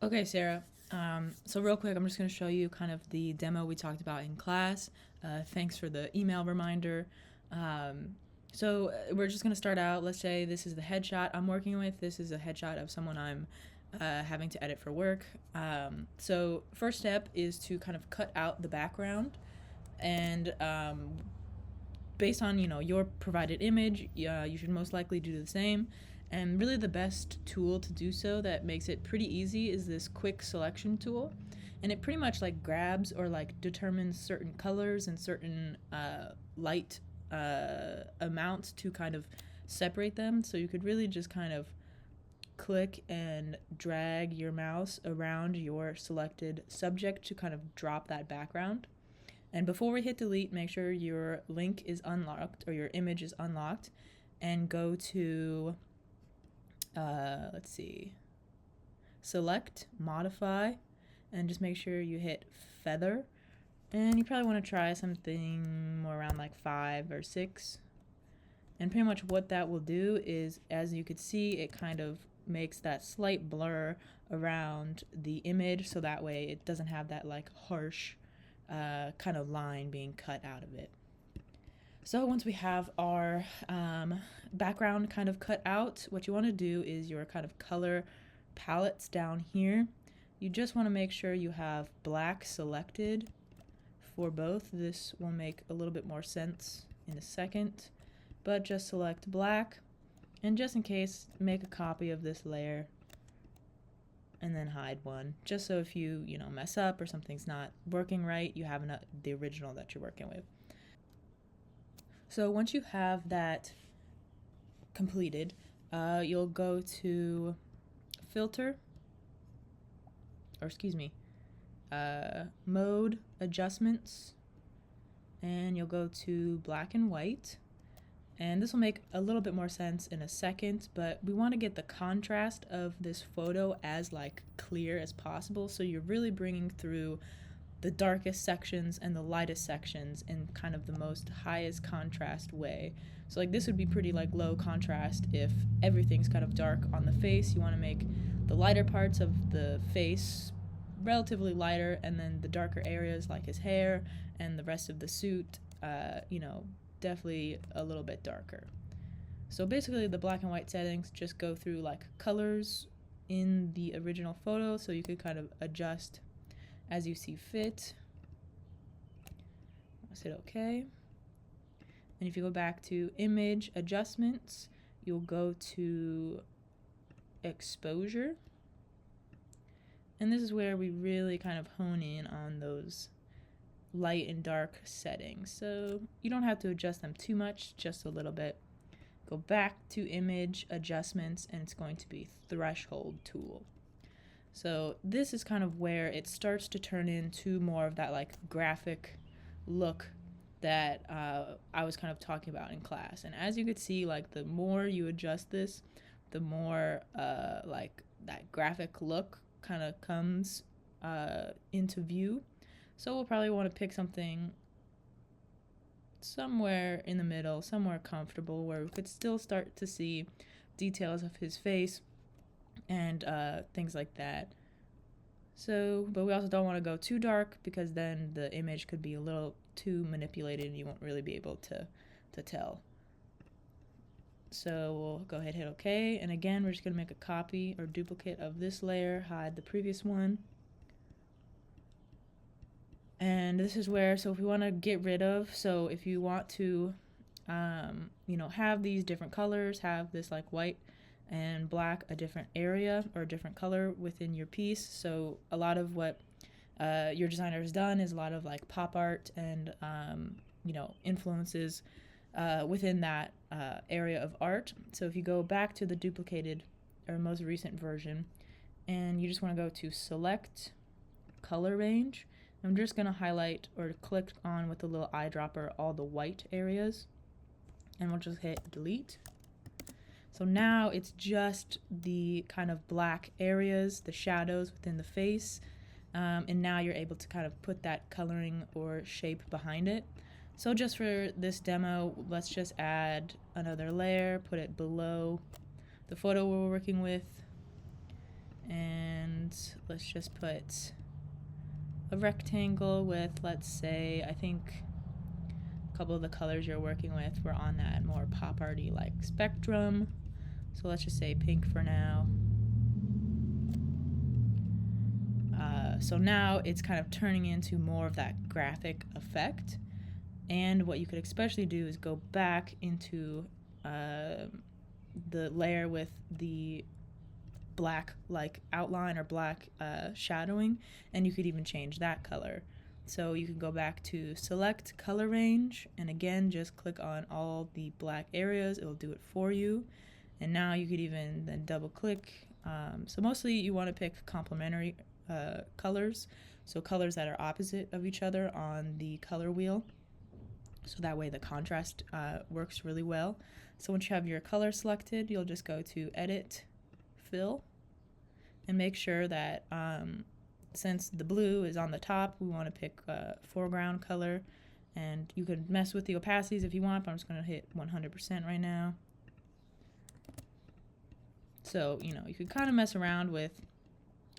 Okay, Sarah. So real quick, I'm just going to show you kind of the demo we talked about in class. Thanks for the email reminder. We're just going to start out. Let's say this is the headshot I'm working with. This is a headshot of someone I'm having to edit for work. So first step is to kind of cut out the background, and based on your provided image, you should most likely do the same. And really, the best tool to do so that makes it pretty easy is this quick selection tool, and it pretty much like grabs or like determines certain colors and certain light amounts to kind of separate them. So you could really just kind of click and drag your mouse around your selected subject to kind of drop that background. And before we hit delete, make sure your link is unlocked or your image is unlocked, and go to, let's see, select, modify, and just make sure you hit feather. And you probably want to try something more around like 5 or 6. And pretty much what that will do is, as you could see, it kind of makes that slight blur around the image, so that way it doesn't have that like harsh kind of line being cut out of it. So once we have our background kind of cut out, what you want to do is your kind of color palettes down here. You just want to make sure you have black selected for both. This will make a little bit more sense in a second, but just select black, and just in case, make a copy of this layer and then hide one, just so if you mess up or something's not working right, you have the original that you're working with. So once you have that completed, you'll go to filter, or excuse me, mode adjustments, and you'll go to black and white. And this will make a little bit more sense in a second, but we want to get the contrast of this photo as like clear as possible, so you're really bringing through the darkest sections and the lightest sections in kind of the most highest contrast way. So like this would be pretty like low contrast if everything's kind of dark on the face. You want to make the lighter parts of the face relatively lighter, and then the darker areas like his hair and the rest of the suit, definitely a little bit darker. So basically the black and white settings just go through like colors in the original photo, so you could kind of adjust as you see fit. Let's hit OK. And if you go back to image adjustments, you'll go to exposure. And this is where we really kind of hone in on those light and dark settings. So you don't have to adjust them too much, just a little bit. Go back to image adjustments, and it's going to be threshold tool. So this is kind of where it starts to turn into more of that like graphic look that I was kind of talking about in class. And as you could see, like the more you adjust this, the more like that graphic look kind of comes into view. So we'll probably want to pick something somewhere in the middle, somewhere comfortable, where we could still start to see details of his face and things like that. So, but we also don't want to go too dark, because then the image could be a little too manipulated and you won't really be able to tell. So we'll go ahead and hit OK. And again, we're just going to make a copy or duplicate of this layer, hide the previous one. And this is where, so if we want to get rid of, so if you want to, have these different colors, have this like white and black, a different area or a different color within your piece. So a lot of what your designer has done is a lot of like pop art and, influences within that area of art. So if you go back to the duplicated or most recent version, and you just want to go to select color range, I'm just going to highlight or click on with the little eyedropper all the white areas, and we'll just hit delete. So now it's just the kind of black areas, the shadows within the face, and now you're able to kind of put that coloring or shape behind it. So just for this demo, let's just add another layer, put it below the photo we're working with, And let's just put a rectangle with, let's say, I think a couple of the colors you're working with were on that more pop arty like spectrum. So let's just say pink for now. So now it's kind of turning into more of that graphic effect. And what you could especially do is go back into the layer with the black like outline or black shadowing, and you could even change that color. So you can go back to select color range, and again just click on all the black areas. It'll do it for you. And now you could even then double click. So mostly you want to pick complementary colors, so colors that are opposite of each other on the color wheel, so that way the contrast works really well. So once you have your color selected, you'll just go to Edit, Fill, and make sure that since the blue is on the top, we want to pick foreground color, and you could mess with the opacities if you want, but I'm just going to hit 100% right now. So, you know, you could kind of mess around with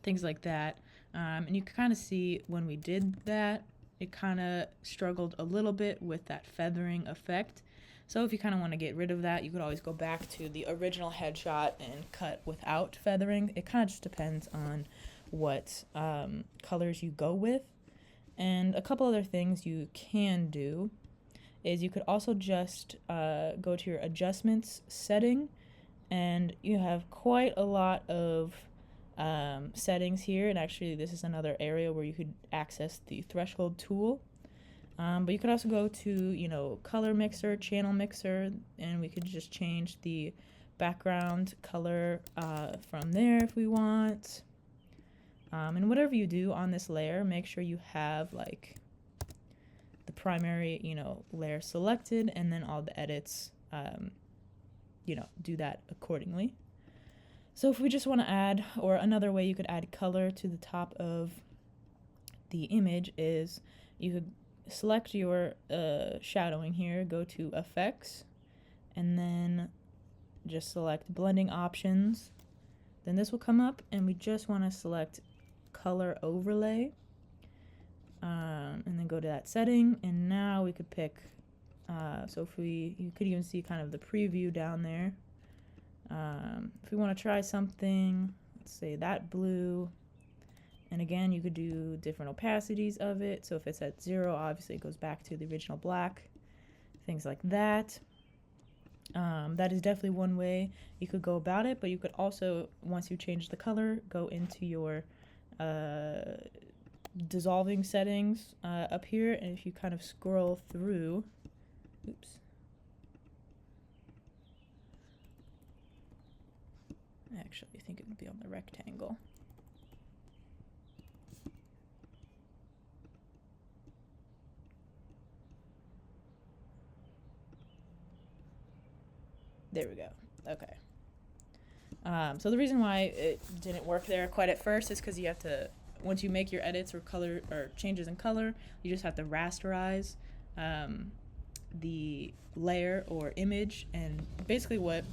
things like that, and you can kind of see when we did that, it kind of struggled a little bit with that feathering effect. So if you kind of want to get rid of that, you could always go back to the original headshot and cut without feathering. It kind of just depends on what colors you go with. And a couple other things you can do is you could also just go to your adjustments setting, and you have quite a lot of settings here. And actually this is another area where you could access the threshold tool. But you could also go to, you know, color mixer, channel mixer, and we could just change the background color from there if we want. And whatever you do on this layer, make sure you have like the primary, you know, layer selected, and then all the edits, you know, do that accordingly. So if we just want to add, or another way you could add color to the top of the image is you could select your shadowing here, go to Effects, and then just select Blending Options. Then this will come up, and we just want to select Color Overlay, and then go to that setting, and now we could pick, so if you could even see kind of the preview down there. If we want to try something, let's say that blue, and again you could do different opacities of it. So if it's at 0, obviously it goes back to the original black, things like that. That is definitely one way you could go about it, but you could also, once you change the color, go into your dissolving settings up here, and if you kind of scroll through, oops, actually I think it would be on the rectangle. There we go. Okay. So the reason why it didn't work there quite at first is because you have to, once you make your edits or color or changes in color, you just have to rasterize the layer or image. And basically what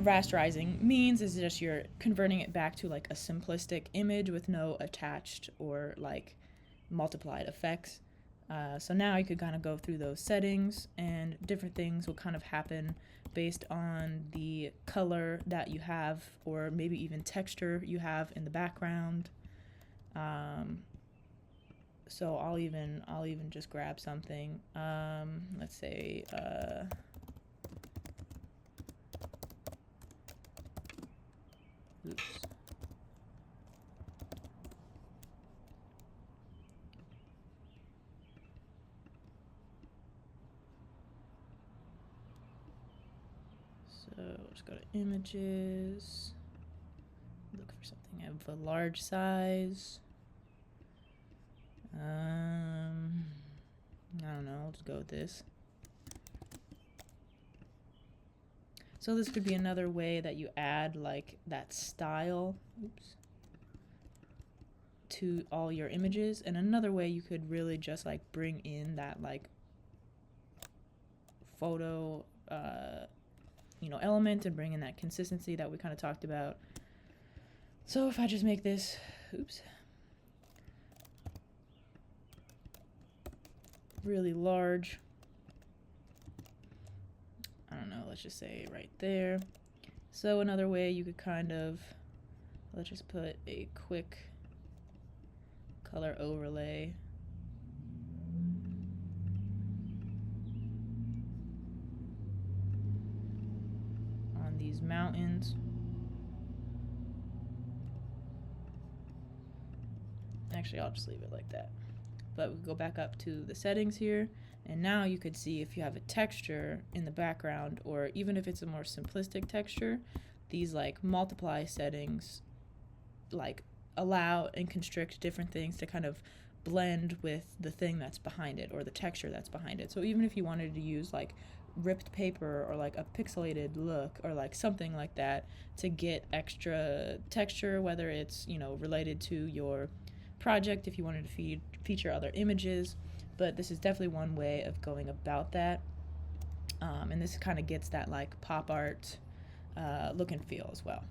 rasterizing means is just you're converting it back to like a simplistic image with no attached or like multiplied effects. So now you could kind of go through those settings, and different things will kind of happen based on the color that you have, or maybe even texture you have in the background. So I'll even just grab something. Let's say oops. So just go to images, look for something of a large size. I don't know, I'll just go with this. So this could be another way that you add like that style, oops, to all your images. And another way you could really just like bring in that like photo element and bring in that consistency that we kind of talked about. So if I just make this, really large, I don't know, let's just say right there. So another way you could let's just put a quick color overlay on these mountains. Actually, I'll just leave it like that. But we go back up to the settings here, and now you could see if you have a texture in the background, or even if it's a more simplistic texture, these like multiply settings like allow and constrict different things to kind of blend with the thing that's behind it or the texture that's behind it. So even if you wanted to use like ripped paper or like a pixelated look or like something like that to get extra texture, whether it's related to your project, if you wanted to feature other images, but this is definitely one way of going about that. And this kind of gets that like pop art look and feel as well.